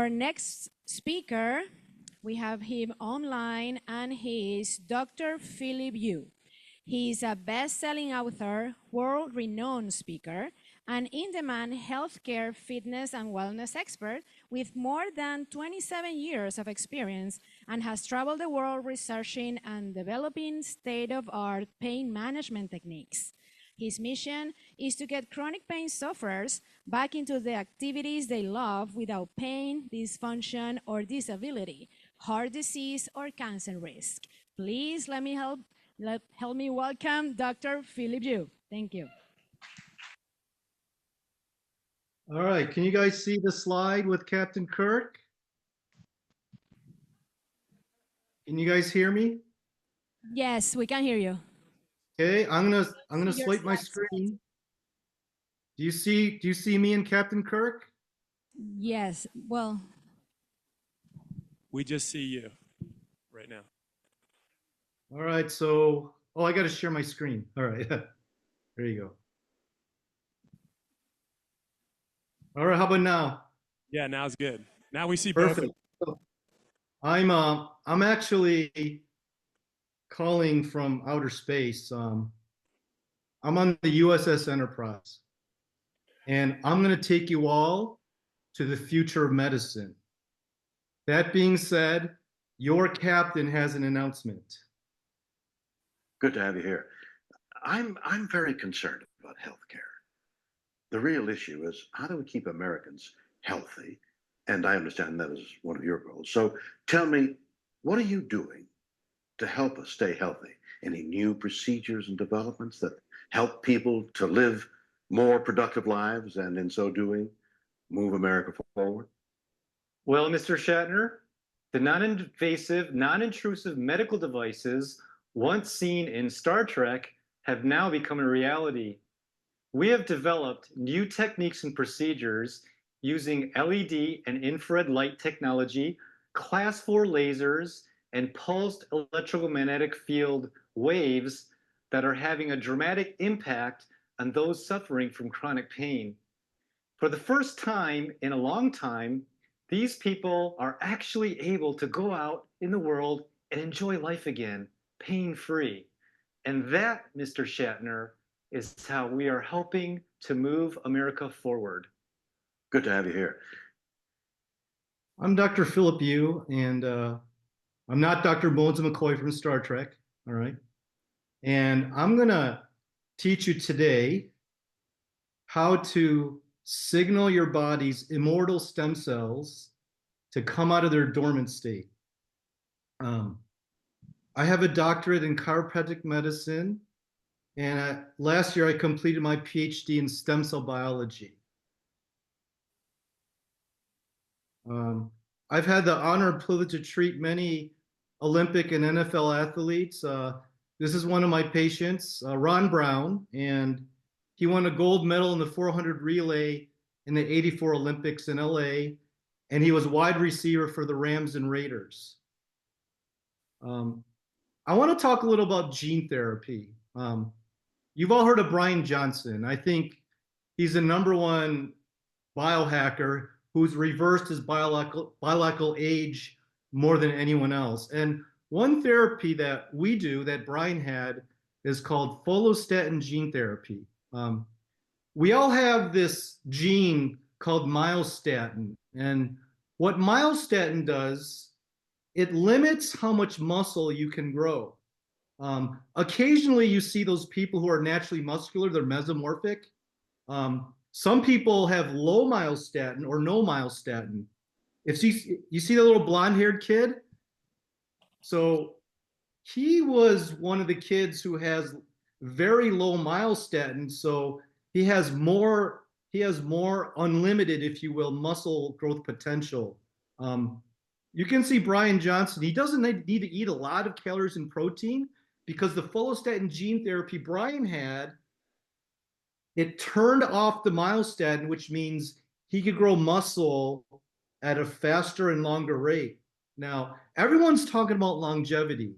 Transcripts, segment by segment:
our next speaker, we have him online, and he is Dr. Phillip Yoo. He is a best-selling author, world-renowned speaker, and in-demand healthcare, fitness, and wellness expert with more than 27 years of experience, and has traveled the world researching and developing state-of-art pain management techniques. His mission is to get chronic pain sufferers back into the activities they love without pain, dysfunction, or disability, heart disease, or cancer risk. Please help me welcome Dr. Phillip Yoo. Thank you. All right, can you guys see the slide with Captain Kirk? Can you guys hear me? Yes, we can hear you. Okay, I'm gonna swipe my screen. Do you see me and Captain Kirk? Yes. Well, we just see you right now. All right, so I got to share my screen. All right, there you go. All right, how about now? Yeah, now it's good. Now we see Perfect. both. I'm actually calling from outer space. I'm on the USS Enterprise, and I'm going to take you all to the future of medicine. That being said, your captain has an announcement. Good to have you here. I'm very concerned about healthcare. The real issue is, how do we keep Americans healthy? And I understand that is one of your goals. So tell me, what are you doing to help us stay healthy? Any new procedures and developments that help people to live more productive lives and in so doing, move America forward? Well, Mr. Shatner, the non-invasive, non-intrusive medical devices once seen in Star Trek have now become a reality. We have developed new techniques and procedures using LED and infrared light technology, class 4 lasers, and pulsed electromagnetic field waves that are having a dramatic impact on those suffering from chronic pain. For the first time in a long time, these people are actually able to go out in the world and enjoy life again, pain-free. And that, Mr. Shatner, is how we are helping to move America forward. Good to have you here. I'm Dr. Phillip Yoo, and I'm not Dr. Bones McCoy from Star Trek, all right? And I'm gonna teach you today how to signal your body's immortal stem cells to come out of their dormant state. I have a doctorate in chiropractic medicine, and last year I completed my PhD in stem cell biology. I've had the honor and privilege to treat many Olympic and NFL athletes. This is one of my patients, Ron Brown, and he won a gold medal in the 400 relay in the '84 Olympics in LA, and he was wide receiver for the Rams and Raiders. I want to talk a little about gene therapy. You've all heard of Brian Johnson. I think he's the #1 biohacker who's reversed his biological age more than anyone else. And one therapy that we do that Brian had is called follistatin gene therapy. We all have this gene called myostatin. And what myostatin does, it limits how much muscle you can grow. Occasionally you see those people who are naturally muscular, they're mesomorphic. Some people have low myostatin or no myostatin. If you see the little blonde-haired kid? So he was one of the kids who has very low myostatin, so he has more unlimited, if you will, muscle growth potential. You can see Brian Johnson, he doesn't need to eat a lot of calories and protein because the follistatin gene therapy Brian had, it turned off the myostatin, which means he could grow muscle at a faster and longer rate. Now, everyone's talking about longevity.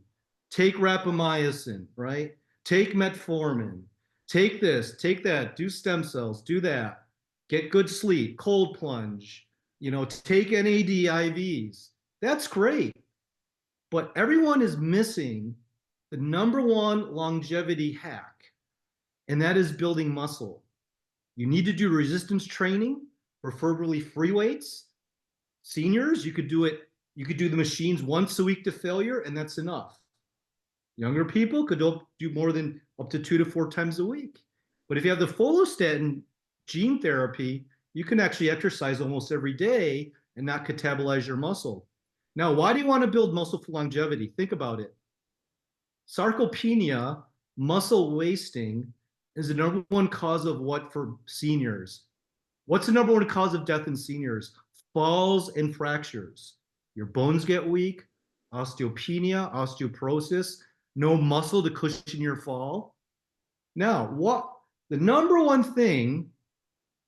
Take rapamycin, right? Take metformin. Take this, take that, do stem cells, do that. Get good sleep, cold plunge. take NAD IVs. That's great. But everyone is missing the number one longevity hack, and that is building muscle. You need to do resistance training, preferably free weights. Seniors, you could do the machines once a week to failure, and that's enough. Younger people could do more than up to 2 to 4 times a week. But if you have the follistatin gene therapy, you can actually exercise almost every day and not catabolize your muscle. Now, why do you want to build muscle for longevity? Think about it. Sarcopenia, muscle wasting, is the number one cause of what for seniors? What's the number one cause of death in seniors? Falls and fractures. Your bones get weak, osteopenia, osteoporosis, no muscle to cushion your fall. Now, the number one thing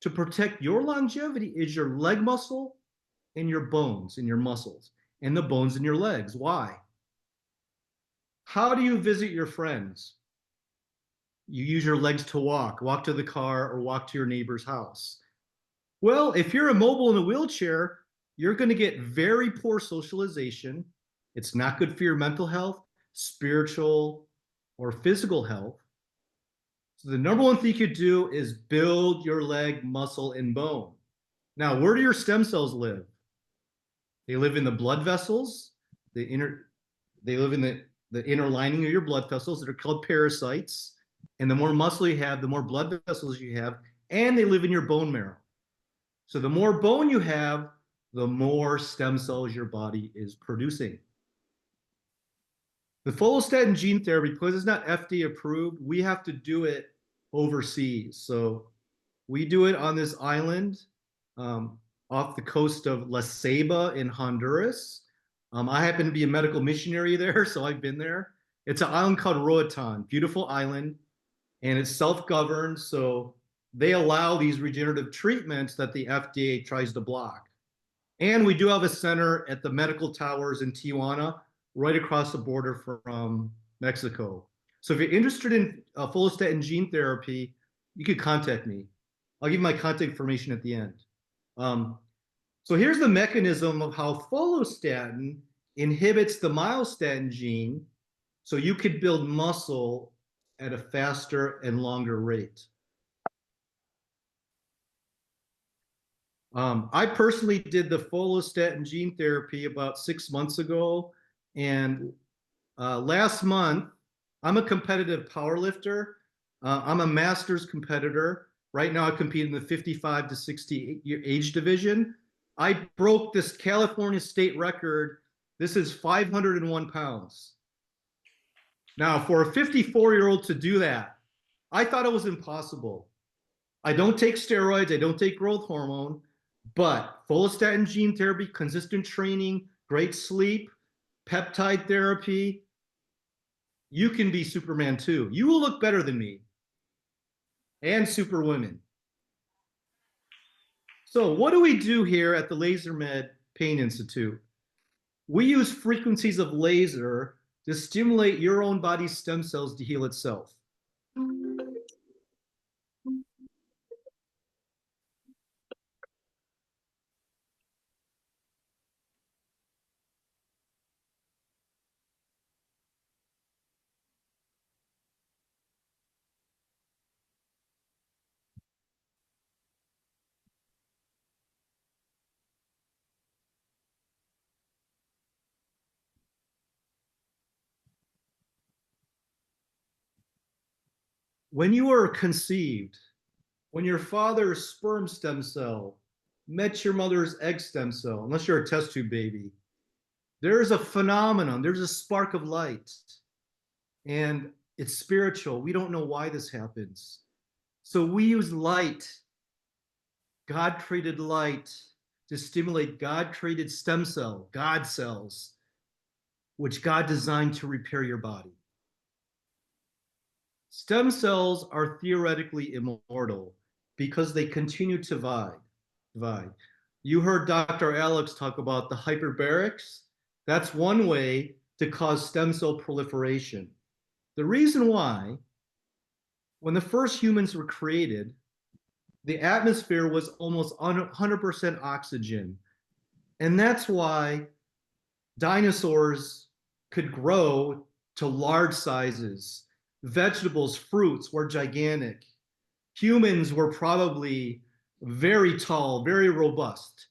to protect your longevity is your leg muscle and your bones and your muscles and the bones in your legs. Why? How do you visit your friends? You use your legs to walk to the car or walk to your neighbor's house. Well, if you're immobile in a wheelchair, you're going to get very poor socialization. It's not good for your mental health, spiritual, or physical health. So the number one thing you could do is build your leg muscle and bone. Now, where do your stem cells live? They live in the blood vessels. They live in the inner lining of your blood vessels that are called parasites. And the more muscle you have, the more blood vessels you have, and they live in your bone marrow. So the more bone you have, the more stem cells your body is producing. The follistatin gene therapy, because it's not FDA approved, we have to do it overseas. So we do it on this island off the coast of La Ceiba in Honduras. I happen to be a medical missionary there, so I've been there. It's an island called Roatan, beautiful island, and it's self-governed, so they allow these regenerative treatments that the FDA tries to block. And we do have a center at the medical towers in Tijuana, right across the border from Mexico. So if you're interested in follistatin gene therapy, you could contact me. I'll give you my contact information at the end. So here's the mechanism of how follistatin inhibits the myostatin gene, so you could build muscle at a faster and longer rate. I personally did the follistatin gene therapy about 6 months ago, and last month, I'm a competitive power lifter. I'm a master's competitor. Right now, I compete in the 55 to 60 year age division. I broke this California state record. This is 501 pounds. Now, for a 54-year-old to do that, I thought it was impossible. I don't take steroids, I don't take growth hormone, but follistatin gene therapy, consistent training, great sleep, peptide therapy, you can be Superman too. You will look better than me and Superwomen. So what do we do here at the LaserMed Pain Institute? We use frequencies of laser to stimulate your own body's stem cells to heal itself. When you were conceived, when your father's sperm stem cell met your mother's egg stem cell, unless you're a test tube baby, there's a phenomenon, there's a spark of light, and it's spiritual. We don't know why this happens. So we use light, God created light, to stimulate God created stem cell, God cells, which God designed to repair your body. Stem cells are theoretically immortal because they continue to divide. You heard Dr. Alex talk about the hyperbarics. That's one way to cause stem cell proliferation. The reason why, when the first humans were created, the atmosphere was almost 100% oxygen. And that's why dinosaurs could grow to large sizes. Vegetables, fruits were gigantic. Humans were probably very tall, very robust.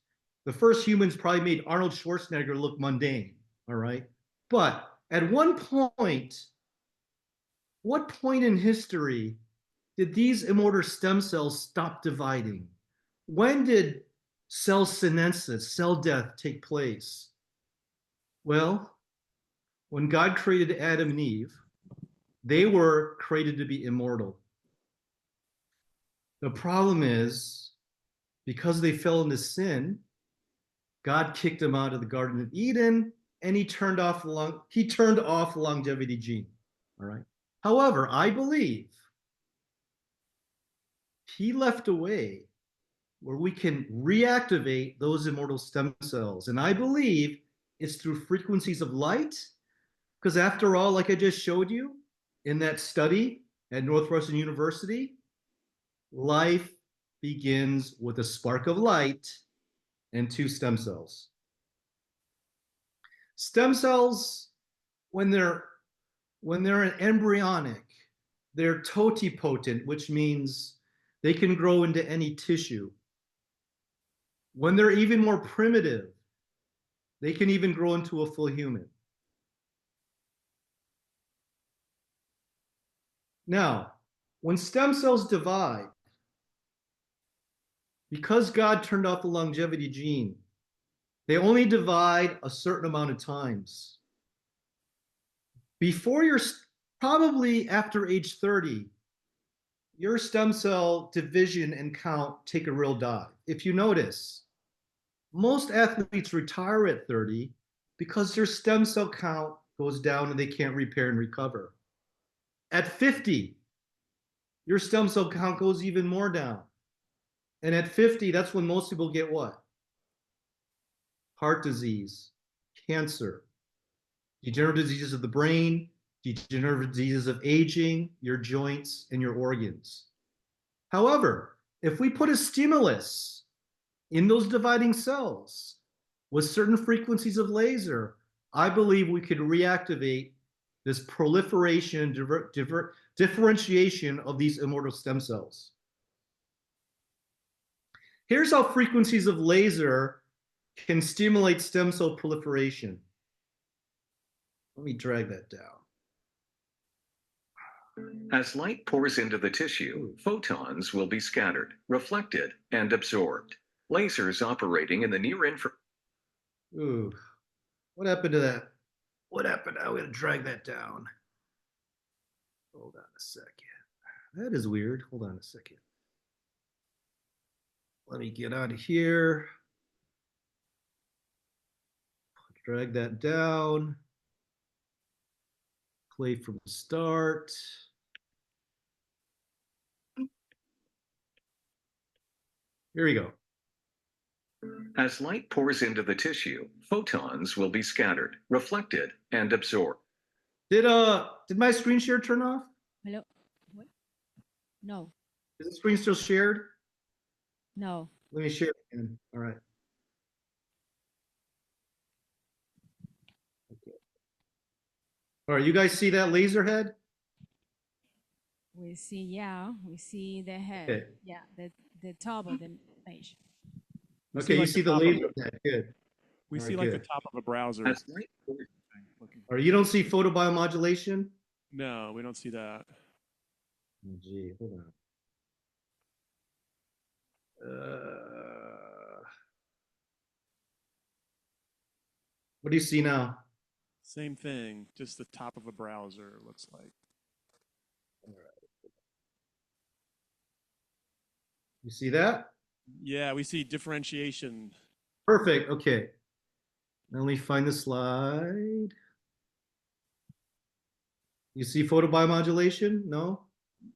The first humans probably made Arnold Schwarzenegger look mundane, all right? But at what point in history did these immortal stem cells stop dividing? When did cell senescence, cell death, take place? Well, when God created Adam and Eve, they were created to be immortal. The problem is, because they fell into sin, God kicked them out of the Garden of Eden, and he turned off the longevity gene. All right. However, I believe he left a way where we can reactivate those immortal stem cells, and I believe it's through frequencies of light. Because after all, like I just showed you in that study at Northwestern University, life begins with a spark of light and 2 stem cells. Stem cells, when they're embryonic, they're totipotent, which means they can grow into any tissue. When they're even more primitive, they can even grow into a full human. Now, when stem cells divide, because God turned off the longevity gene, they only divide a certain amount of times. Before you're probably after age 30, your stem cell division and count take a real dive. If you notice, most athletes retire at 30 because their stem cell count goes down and they can't repair and recover. At 50, your stem cell count goes even more down. And at 50, that's when most people get what? Heart disease, cancer, degenerative diseases of the brain, degenerative diseases of aging, your joints, and your organs. However, if we put a stimulus in those dividing cells with certain frequencies of laser, I believe we could reactivate this proliferation, differentiation of these immortal stem cells. Here's how frequencies of laser can stimulate stem cell proliferation. Let me drag that down. As light pours into the tissue, photons will be scattered, reflected, and absorbed. Lasers operating in the near infrared. Ooh, what happened to that? What happened? I'm going to drag that down. Hold on a second. That is weird. Hold on a second. Let me get out of here. Drag that down. Play from the start. Here we go. As light pours into the tissue, photons will be scattered, reflected, and absorbed. Did my screen share turn off? Hello? What? No, Is the screen still shared? no. Let me share it again. All right. Okay. All right, you guys see that laser head? We see the head. Okay. Yeah, the top of the page. We Okay, you like see the top of laser head. Good. We All see right, like good. the top of a browser. As light pours All right, you don't see photobiomodulation? No, we don't see that. Oh, gee, hold on. What do you see now? Same thing, just the top of a browser looks like. You see that? Yeah, we see differentiation. Perfect. Okay. Now let me find the slide. You see photobiomodulation? No?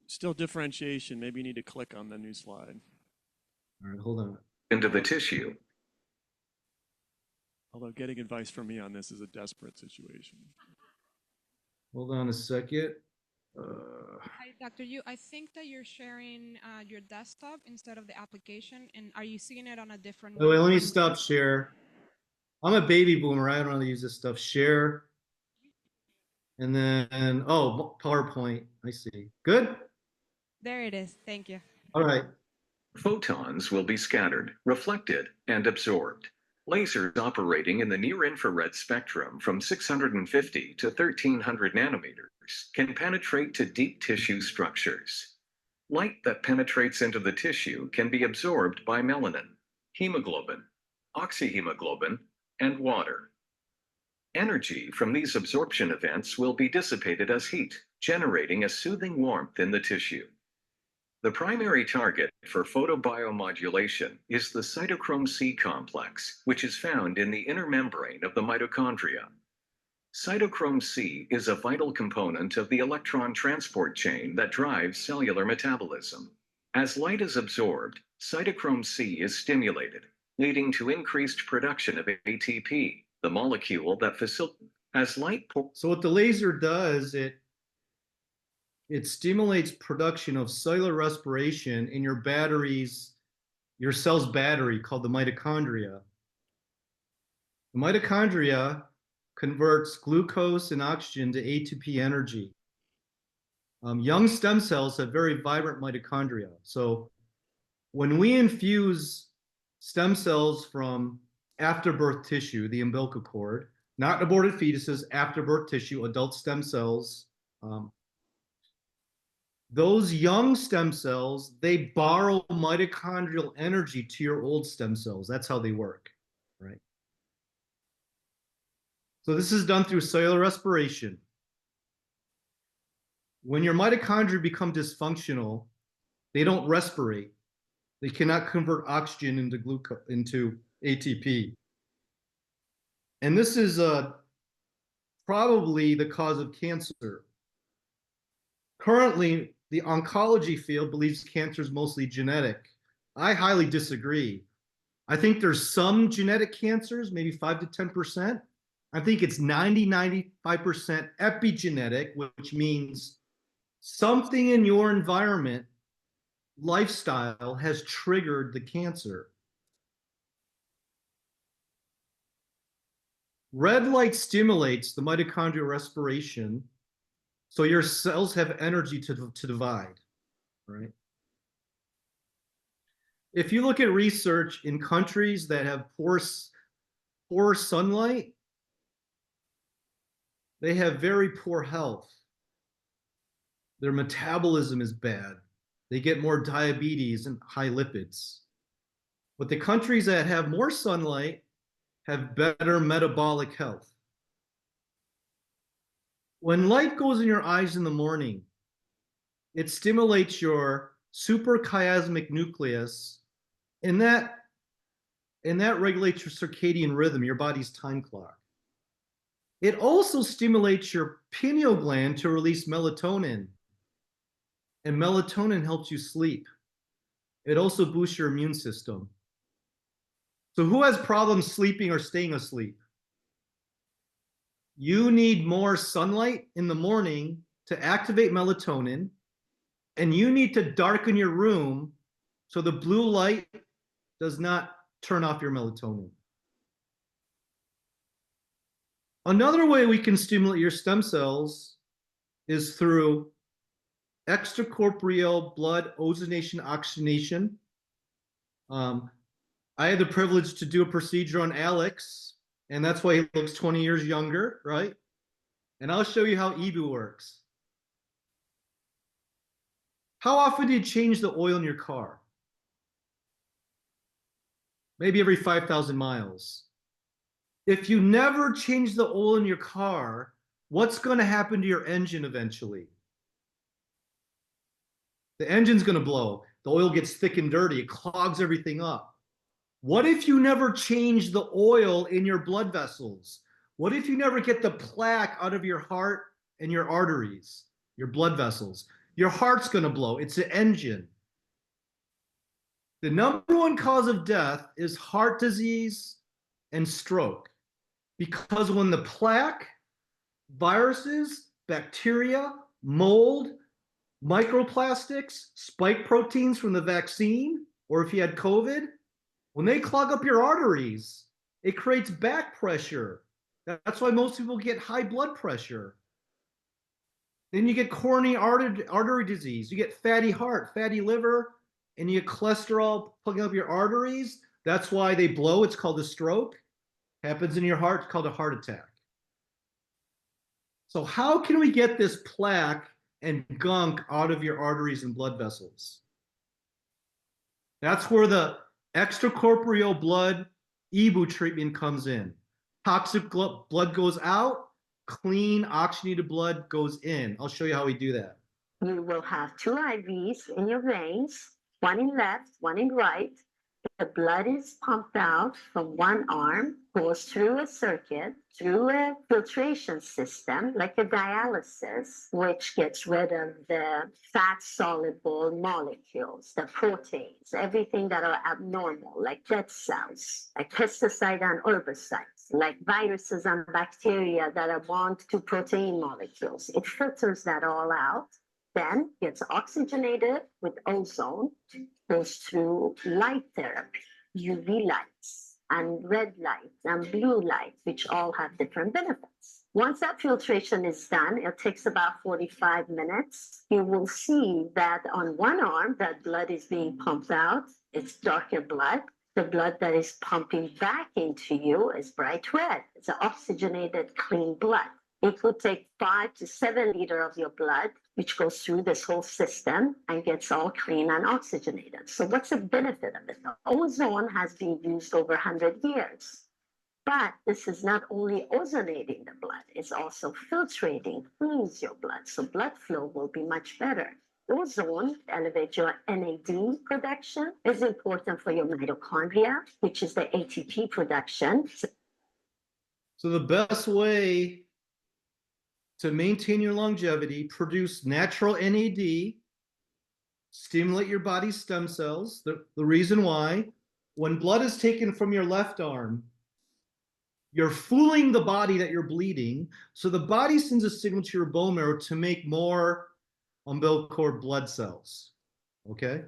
Still differentiation. Maybe you need to click on the new slide. All right, hold on. into the tissue. Although getting advice from me on this is a desperate situation. Hold on a second. Hi, Dr. Yu. I think that you're sharing your desktop instead of the application. And are you seeing it on a different Oh, wait, let me window? stop share. I'm a baby boomer. I don't really use this stuff. Share. And then, oh, PowerPoint. I see. Good? There it is. Thank you. All right. Photons will be scattered, reflected, and absorbed. Lasers operating in the near-infrared spectrum from 650 to 1300 nanometers can penetrate to deep tissue structures. Light that penetrates into the tissue can be absorbed by melanin, hemoglobin, oxyhemoglobin, and water. Energy from these absorption events will be dissipated as heat, generating a soothing warmth in the tissue. The primary target for photobiomodulation is the cytochrome C complex, which is found in the inner membrane of the mitochondria. Cytochrome C is a vital component of the electron transport chain that drives cellular metabolism. As light is absorbed, cytochrome C is stimulated, leading to increased production of ATP, the molecule that facilitates as light. So what the laser does, it stimulates production of cellular respiration in your batteries, your cell's battery called the mitochondria. The mitochondria converts glucose and oxygen to ATP energy. Young stem cells have very vibrant mitochondria. So when we infuse stem cells from afterbirth tissue, the umbilical cord, not aborted fetuses, afterbirth tissue, adult stem cells, those young stem cells, they borrow mitochondrial energy to your old stem cells. That's how they work, right? So this is done through cellular respiration. When your mitochondria become dysfunctional, they don't respirate. They cannot convert oxygen into ATP. And this is probably the cause of cancer. Currently, the oncology field believes cancer is mostly genetic. I highly disagree. I think there's some genetic cancers, maybe 5 to 10%. I think it's 95% epigenetic, which means something in your environment, lifestyle, has triggered the cancer. Red light stimulates the mitochondrial respiration, so your cells have energy to divide, right? If you look at research in countries that have poor sunlight, they have very poor health. Their metabolism is bad. They get more diabetes and high lipids. But the countries that have more sunlight have better metabolic health. When light goes in your eyes in the morning, it stimulates your suprachiasmatic nucleus, and that regulates your circadian rhythm, your body's time clock. It also stimulates your pineal gland to release melatonin, and melatonin helps you sleep. It also boosts your immune system. So who has problems sleeping or staying asleep? You need more sunlight in the morning to activate melatonin, and you need to darken your room so the blue light does not turn off your melatonin. Another way we can stimulate your stem cells is through extracorporeal blood ozonation oxygenation. I had the privilege to do a procedure on Alex, and that's why he looks 20 years younger, right? And I'll show you how EBOO works. How often do you change the oil in your car? Maybe every 5,000 miles. If you never change the oil in your car, what's going to happen to your engine eventually? The engine's going to blow. The oil gets thick and dirty. It clogs everything up. What if you never change the oil in your blood vessels? What if you never get the plaque out of your heart and your arteries, your blood vessels? Your heart's going to blow. It's the engine. The number one cause of death is heart disease and stroke. Because when the plaque, viruses, bacteria, mold, microplastics, spike proteins from the vaccine, or if you had COVID, when they clog up your arteries, It creates back pressure. That's why most people get high blood pressure. Then you get coronary artery disease. You get fatty heart, fatty liver, and you get cholesterol plugging up your arteries. That's why they blow. It's called a stroke. Happens in your heart. It's called a heart attack. So how can we get this plaque and gunk out of your arteries and blood vessels? That's where the extracorporeal blood EBOO treatment comes in. Toxic blood goes out, clean oxygenated blood goes in. I'll show you how we do that. You will have two IVs in your veins, one in left, one in right. The blood is pumped out from one arm, goes through a circuit, through a filtration system, like a dialysis, which gets rid of the fat-soluble molecules, the proteins, everything that are abnormal, like dead cells, like pesticide and herbicides, like viruses and bacteria that are bound to protein molecules. It filters that all out, then gets oxygenated with ozone, goes through light therapy, UV lights, and red lights, and blue lights, which all have different benefits. Once that filtration is done, it takes about 45 minutes. You will see that on one arm, that blood is being pumped out. It's darker blood. The blood that is pumping back into you is bright red. It's oxygenated, clean blood. It would take 5 to 7 liters of your blood, which goes through this whole system and gets all clean and oxygenated. So what's the benefit of it? The ozone has been used over 100 years. But this is not only ozonating the blood, it's also filtrating, cleans your blood. So blood flow will be much better. Ozone elevates your NAD production, is important for your mitochondria, which is the ATP production. So the best way to maintain your longevity, produce natural NAD, stimulate your body's stem cells. The reason why, when blood is taken from your left arm, you're fooling the body that you're bleeding. So the body sends a signal to your bone marrow to make more umbilical cord blood cells. Okay?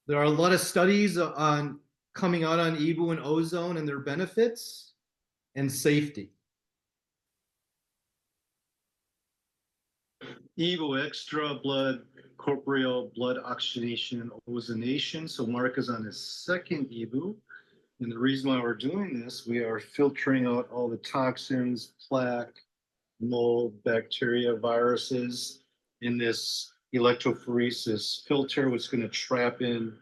There are a lot of studies on coming out on EBOO and ozone and their benefits and safety. EBOO, extra blood, corporeal blood oxygenation and ozonation. So Mark is on his second EBOO. And the reason why we're doing this, we are filtering out all the toxins, plaque, mold, bacteria, viruses in this electrophoresis filter, which is going to trap in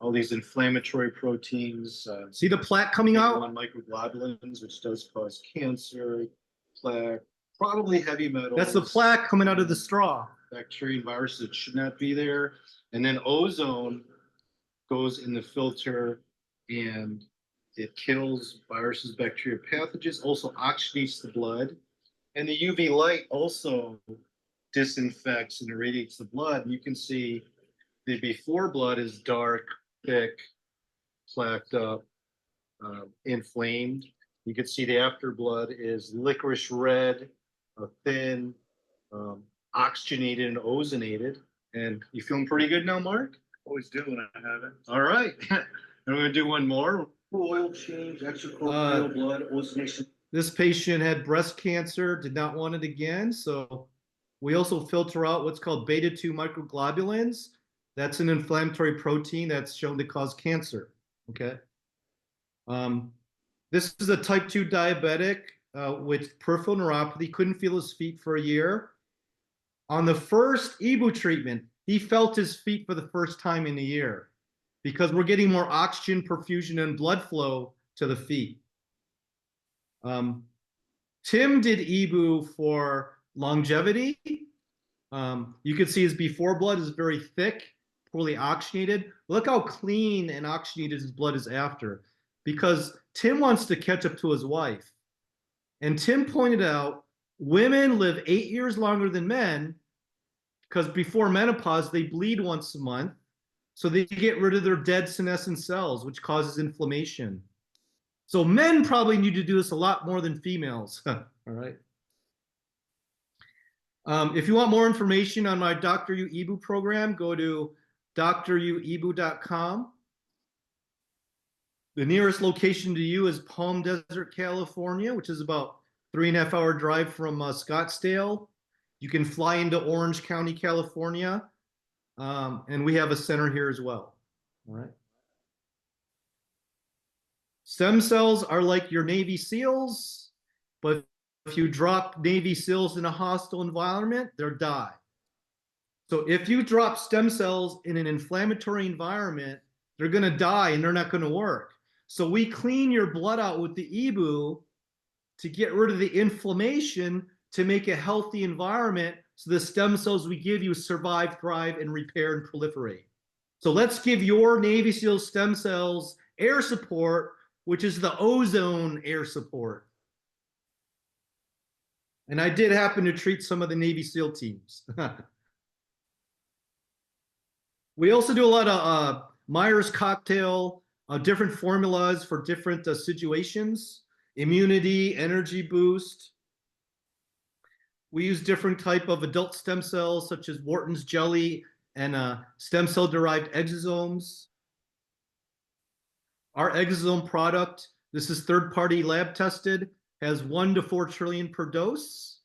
all these inflammatory proteins. See the plaque coming out? Microglobulins, which does cause cancer, plaque, probably heavy metals. That's the plaque coming out of the straw. Bacteria and viruses that should not be there. And then ozone goes in the filter and it kills viruses, bacteria, pathogens, also oxygenates the blood. And the UV light also disinfects and irradiates the blood. And you can see the before blood is dark, thick, plaqued up, inflamed. You can see the after blood is licorice red, thin, oxygenated and ozonated. And you feeling pretty good now, Mark? Always do when I have it. All right. And we're going to do one more. Oil change, extracorporeal blood, ozonation. This patient had breast cancer, did not want it again. So we also filter out what's called beta-2 microglobulins. That's an inflammatory protein that's shown to cause cancer. Okay. This is a type 2 diabetic with peripheral neuropathy, couldn't feel his feet for a year. On the first EBOO treatment, he felt his feet for the first time in a year because we're getting more oxygen perfusion and blood flow to the feet. Tim did EBOO for longevity. You can see his before blood is very thick, poorly oxygenated. Look how clean and oxygenated his blood is after, because Tim wants to catch up to his wife. And Tim pointed out women live 8 years longer than men because before menopause, they bleed once a month. So they get rid of their dead senescent cells, which causes inflammation. So men probably need to do this a lot more than females. All right. If you want more information on my Dr. Yoo EBOO program, go to drueboo.com. The nearest location to you is Palm Desert, California, which is about 3.5 hour drive from Scottsdale. You can fly into Orange County, California, and we have a center here as well. All right. Stem cells are like your Navy SEALs, but if you drop Navy SEALs in a hostile environment, they'll die. So if you drop stem cells in an inflammatory environment, they're going to die and they're not going to work. So we clean your blood out with the EBOO to get rid of the inflammation to make a healthy environment so the stem cells we give you survive, thrive, and repair and proliferate. So let's give your Navy SEAL stem cells air support, which is the ozone air support. And I did happen to treat some of the Navy SEAL teams. We also do a lot of Myers cocktail, different formulas for different situations, immunity, energy boost. We use different type of adult stem cells such as Wharton's jelly and stem cell derived exosomes. Our exosome product, this is third-party lab tested, has 1 to 4 trillion per dose.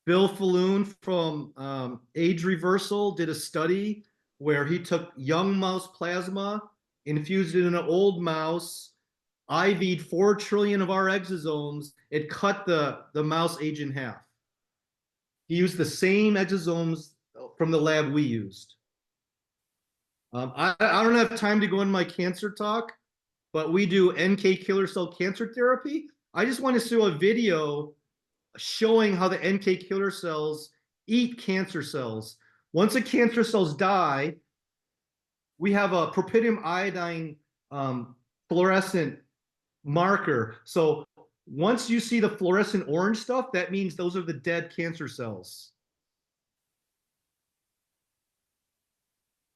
Bill Falloon from Age Reversal did a study where he took young mouse plasma, infused it in an old mouse, IV'd 4 trillion of our exosomes. It cut the mouse age in half. He used the same exosomes from the lab we used. I don't have time to go into my cancer talk, but we do NK killer cell cancer therapy. I just want to show a video showing how the NK killer cells eat cancer cells. Once the cancer cells die, we have a propitium iodine fluorescent marker. So once you see the fluorescent orange stuff, that means those are the dead cancer cells.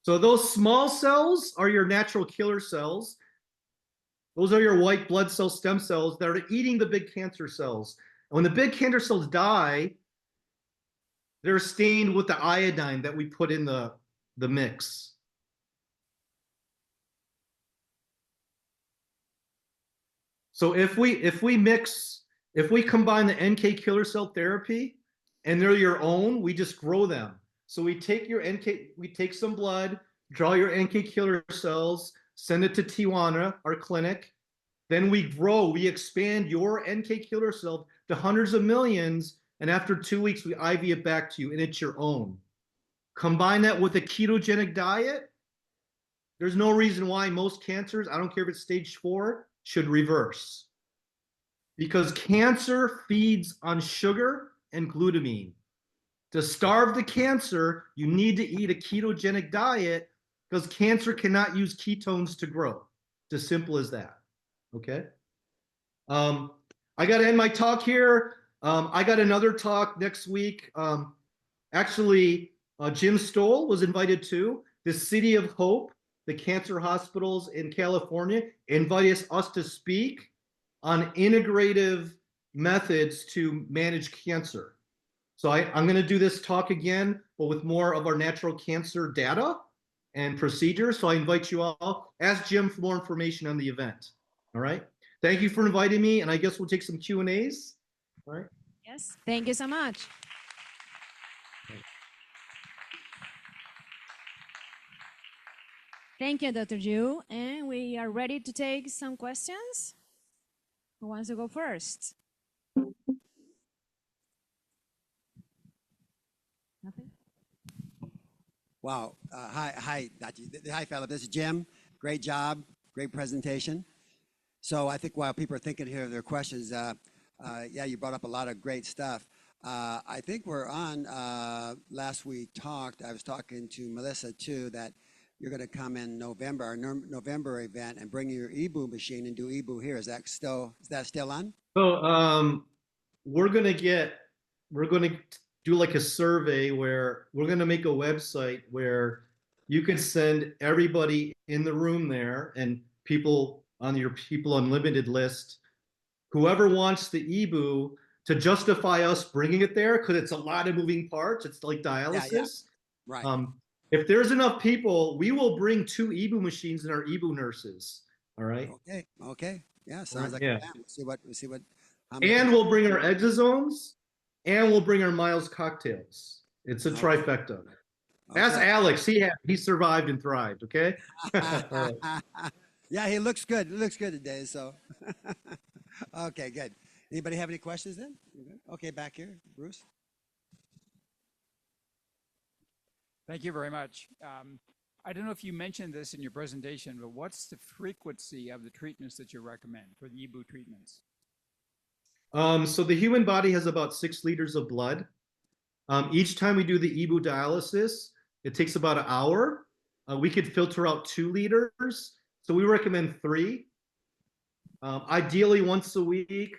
So those small cells are your natural killer cells. Those are your white blood cell stem cells that are eating the big cancer cells. And when the big cancer cells die, they're stained with the iodine that we put in the mix. So if we combine the NK killer cell therapy and they're your own, we just grow them. So we take some blood, draw your NK killer cells, send it to Tijuana, our clinic. Then we expand your NK killer cell to hundreds of millions. And after 2 weeks, we IV it back to you, and it's your own. Combine that with a ketogenic diet. There's no reason why most cancers, I don't care if it's stage 4, should reverse. Because cancer feeds on sugar and glutamine. To starve the cancer, you need to eat a ketogenic diet because cancer cannot use ketones to grow. It's as simple as that. Okay? I got to end my talk here. I got another talk next week. Actually, Jim Stoll was invited too. The City of Hope, the cancer hospitals in California, invited us to speak on integrative methods to manage cancer. So I'm going to do this talk again, but with more of our natural cancer data and procedures. So I invite you all. Ask Jim for more information on the event. All right. Thank you for inviting me, and I guess we'll take some Q&As. All right. Yes, thank you so much. Thank you, Dr. Yoo. And we are ready to take some questions. Who wants to go first? Nothing? Wow. Hi, Phillip. This is Jim. Great job. Great presentation. So I think while people are thinking here of their questions, yeah, you brought up a lot of great stuff. I think we're on, last we talked, I was talking to Melissa too, that you're going to come in November, our November event, and bring your EBOO machine and do EBOO here. Is that still on? So we're going to do like a survey where we're going to make a website where you can send everybody in the room there and people on your People Unlimited list, whoever wants the EBOO, to justify us bringing it there, because it's a lot of moving parts. It's like dialysis. Yeah. Right. If there's enough people, we will bring 2 EBOO machines and our EBOO nurses. All right. Okay. Okay. Yeah. Sounds like Yeah. a plan. We'll see what. How many And people- we'll bring our exosomes, and we'll bring our Miles cocktails. It's a Okay. trifecta. Ask Okay. Alex. He survived and thrived. Okay. All right. Yeah, he looks good. He looks good today. So, okay, good. Anybody have any questions then? You good? Okay, back here, Bruce. Thank you very much. I don't know if you mentioned this in your presentation, but what's the frequency of the treatments that you recommend for the EBOO treatments? So the human body has about 6 liters of blood. Each time we do the EBOO dialysis, it takes about an hour. We could filter out 2 liters. So we recommend 3. Ideally once a week,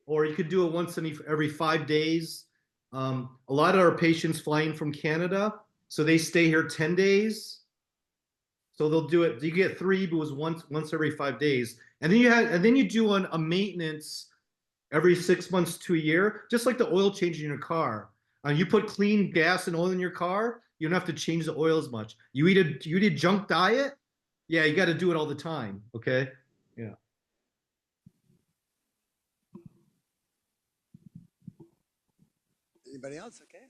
or you could do it once every 5 days. A lot of our patients fly in from Canada, so they stay here 10 days. So they'll do it. You get 3 EBOOs once every 5 days, and then you do a maintenance every 6 months to a year, just like the oil change in your car. You put clean gas and oil in your car, you don't have to change the oil as much. You eat a junk diet, yeah, you got to do it all the time. Okay, yeah. Anybody else? Okay.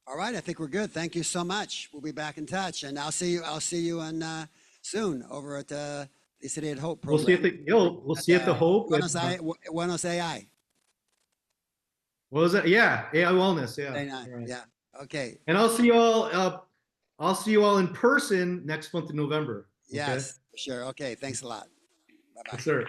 All right, I think we're good. Thank you so much. We'll be back in touch, and I'll see you on soon over at the City at Hope program. We'll see at the Hope. Buenos AI. What was that? Yeah, AI Wellness. Yeah. Right. Yeah. Okay. And I'll see you all. I'll see you all in person next month in November. Okay? Yes. Sure. Okay. Thanks a lot. Bye bye. Yes, sir.